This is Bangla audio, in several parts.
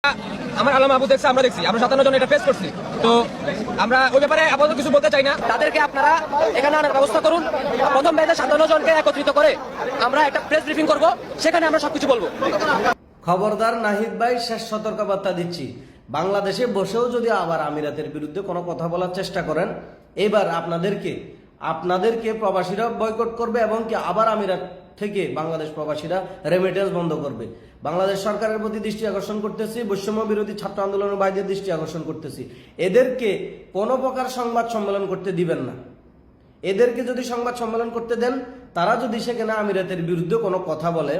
আমার আলম আবু দেখছে, আমরা দেখছি, আমরা 57 জন এটা ফেস করছি। তো আমরা ওই ব্যাপারে আপাতত কিছু বলতে চাই না। তাদেরকে আপনারা এখানে আনার ব্যবস্থা করুন। প্রথম ব্যাচে 57 জনকে একত্রিত করে আমরা একটা প্রেস ব্রিফিং করব, সেখানে আমরা সবকিছু বলবো। খবরদার নাহিদ ভাই, শেষ সতর্কবার্তা দিচ্ছি, বাংলাদেশে বসেও যদি আবার আমিরাতের বিরুদ্ধে কোনো কথা বলার চেষ্টা করেন, এবার আপনাদেরকে প্রবাসীরা বয়কট করবে এবং কি আবার আমিরাত থেকে বাংলাদেশ প্রবাসীরা রেমিটেন্স বন্ধ করবে। বাংলাদেশ সরকারের প্রতি দৃষ্টি আকর্ষণ করতেছি, বৈষম্য বিরোধী ছাত্র আন্দোলনের ভাইদের দৃষ্টি আকর্ষণ করতেছি, এদেরকে কোনো প্রকার সংবাদ সম্মেলন করতে দিবেন না। এদেরকে যদি সংবাদ সম্মেলন করতে দেন, তারা যদি সেখানে আমিরাতের বিরুদ্ধে কোনো কথা বলে,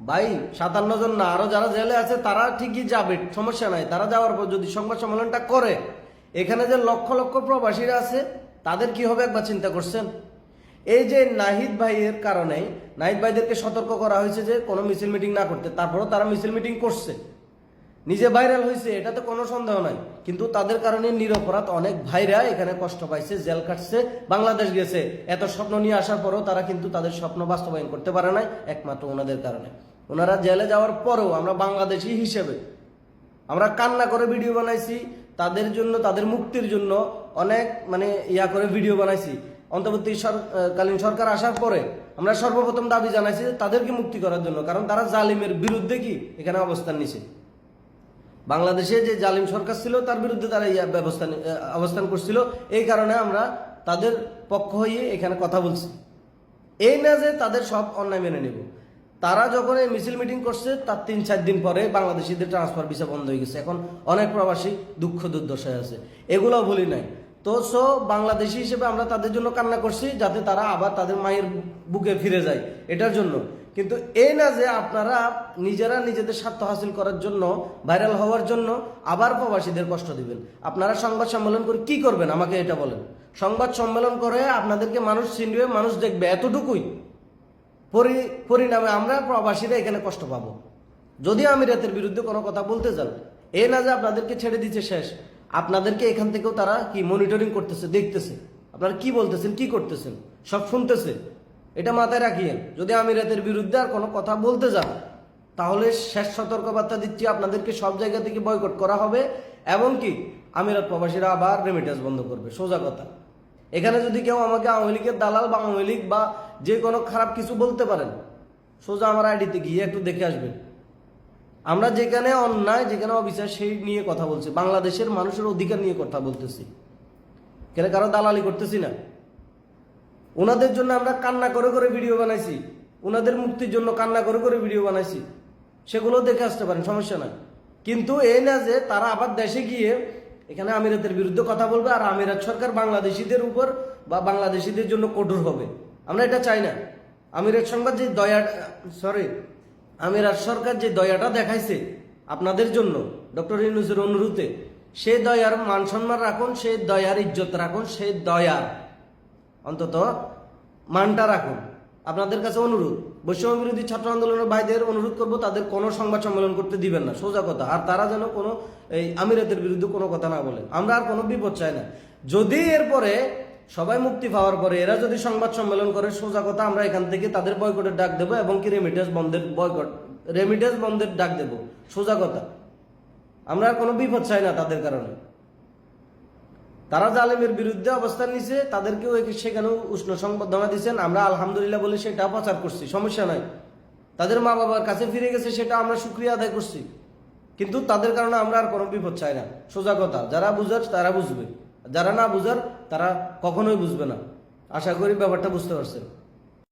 ভাই 57 জন না, আরো যারা জেলে আছে তারা ঠিকই যাবে, সমস্যা নাই। তারা যাওয়ার পর যদি সংবাদ সম্মেলনটা করে, এখানে যে লক্ষ লক্ষ প্রবাসীরা আছে তাদের কি হবে একবার চিন্তা করছেন? এই যে নাহিদ ভাইয়ের কারণে নাহিদ ভাইদেরকে সতর্ক করা হয়েছে যে কোনো মিছিল মিটিং না করতে, তারপরও তারা মিছিল মিটিং করছে, নিজে ভাইরাল হয়েছে, এটাতে কোনো সন্দেহ নাই। কিন্তু তাদের কারণে নিরপরাধ অনেক ভাইরা এখানে কষ্ট পাইছে, জেল কাটছে, বাংলাদেশ গেছে। এত স্বপ্ন নিয়ে আসার পরেও তারা কিন্তু তাদের স্বপ্ন বাস্তবায়ন করতে পারে নাই, একমাত্র ওনাদের কারণে। ওনারা জেলে যাওয়ার পরেও আমরা বাংলাদেশি হিসেবে আমরা কান্না করে ভিডিও বানাইছি তাদের জন্য, তাদের মুক্তির জন্য অনেক ইয়া করে ভিডিও বানাইছি। অন্তর্বর্তীকালীন সরকার আসার পরে আমরা সর্বপ্রথম দাবি জানাইছি তাদেরকে মুক্তি করার জন্য, কারণ তারা জালিমের বিরুদ্ধে কি এখানে অবস্থান নিছে। বাংলাদেশে যে জালিম সরকার ছিল তার বিরুদ্ধে তারা অবস্থান করছিল, এই কারণে আমরা তাদের পক্ষ হয়ে এখানে কথা বলছি। এই না যে তাদের সব অন্যায় মেনে নেব। তারা যখন এই মিছিল মিটিং করছে তার 3-4 দিন পরে বাংলাদেশিদের ট্রান্সফার ভিসা বন্ধ হয়ে গেছে। এখন অনেক প্রবাসী দুঃখ দুর্দশায় আছে, এগুলো বলি নাই। তো বাংলাদেশি হিসেবে আমরা তাদের জন্য কান্না করছি, যাতে তারা আবার তাদের মায়ের বুকে ফিরে যায়, এটার জন্য। কিন্তু এই না যে আপনারা নিজেরা নিজেদের স্বার্থ হাসিল করার জন্য, ভাইরাল হওয়ার জন্য আবার প্রবাসীদের কষ্ট দিবেন। আপনারা সংবাদ সম্মেলন করে কি করবেন আমাকে এটা বলেন। সংবাদ সম্মেলন করে আপনাদেরকে মানুষ চিনবে, মানুষ দেখবে, এতটুকুই। পরিণামে আমরা প্রবাসীরা এখানে কষ্ট পাবো যদি আমিরাতের বিরুদ্ধে কোনো কথা বলতে যান। এ না যে আপনাদেরকে ছেড়ে দিচ্ছে শেষ, আপনাদেরকে এখান থেকেও তারা কি মনিটরিং করতেছে, দেখতেছে আপনারা কি বলতেছেন, কি করতেছেন, সব শুনতেছে। এটা মাথায় রাখিয়েন, যদি আমিরাতের বিরুদ্ধে আর কোনো কথা বলতে যান, তাহলে শেষ সতর্কবার্তা দিচ্ছি, আপনাদেরকে সব জায়গা থেকে বয়কট করা হবে এবং কি আমিরাত প্রবাসীরা আবার রেমিটেন্স বন্ধ করবে। সোজা কথা। এখানে যদি কেউ আমাকে আওয়ামী লীগের দালাল বা আওয়ামী লীগ বা যে কোনো খারাপ কিছু বলতে পারেন, সোজা আমার আইডিতে গিয়ে একটু দেখে আসবেন। আমরা যেখানে অন্যায়, যেখানে অবিচার, সেই নিয়ে কথা বলছি, বাংলাদেশের মানুষের অধিকার নিয়ে কথা বলতেছি, কেন কারো দালালি করতেছি না। ওনাদের জন্য আমরা কান্না করে করে ভিডিও বানাইছি, ওনাদের মুক্তির জন্য কান্না করে করে ভিডিও বানাইছি, সেগুলো দেখে আসতে পারেন, সমস্যা নাই। কিন্তু এই না যে তারা আবার দেশে গিয়ে এখানে আমিরাতের বিরুদ্ধে কথা বলবে আর আমিরাত সরকার বাংলাদেশিদের উপর বা বাংলাদেশিদের জন্য কঠোর হবে, আমরা এটা চাই না। আমিরাত সরকার যে দয়াটা দেখাইছে আপনাদের জন্য ডক্টর ইউনূসের অনুরোধে, সে দয়ার মান সম্মান রাখুন, সে দয়ার ইজ্জত রাখুন, সে দয়ার অন্তত মানটা রাখুন। আপনাদের কাছে অনুরোধ, বৈষম্য বিরোধী ছাত্র আন্দোলনের ভাইদের অনুরোধ করব, তাদের কোনো সংবাদ সম্মেলন করতে দিবেন না, সোজা কথা। আর তারা যেন কোনো এই আমিরাতের বিরুদ্ধে কোনো কথা না বলে, আমরা আর কোনো বিপদ চাই না। যদি এরপরে সবাই মুক্তি পাওয়ার পরে এরা যদি সংবাদ সম্মেলন করে, সোজা কথা, আমরা এখান থেকে তাদের বয়কটের ডাক দেবো এবং কি রেমিটেন্স বন্ধের ডাক দেবো, সোজা কথা। আমরা আর কোনো বিপদ চাই না তাদের কারণে। তারা জালিমের বিরুদ্ধে অবস্থান নিছে, তাদেরকেও সেখানেও উষ্ণ সংবর্ধনা দিচ্ছেন, আমরা আলহামদুলিল্লাহ বলে সেটা প্রচার করছি, সমস্যা নাই। তাদের মা বাবার কাছে ফিরে গেছে, সেটা আমরা শুকরিয়া আদায় করছি। কিন্তু তাদের কারণে আমরা আর কোনো বিপদ চাই না, সোজা কথা। যারা বুঝার তারা বুঝবে, যারা না বুঝার তারা কখনোই বুঝবে না। আশা করি ব্যাপারটা বুঝতে পারছেন।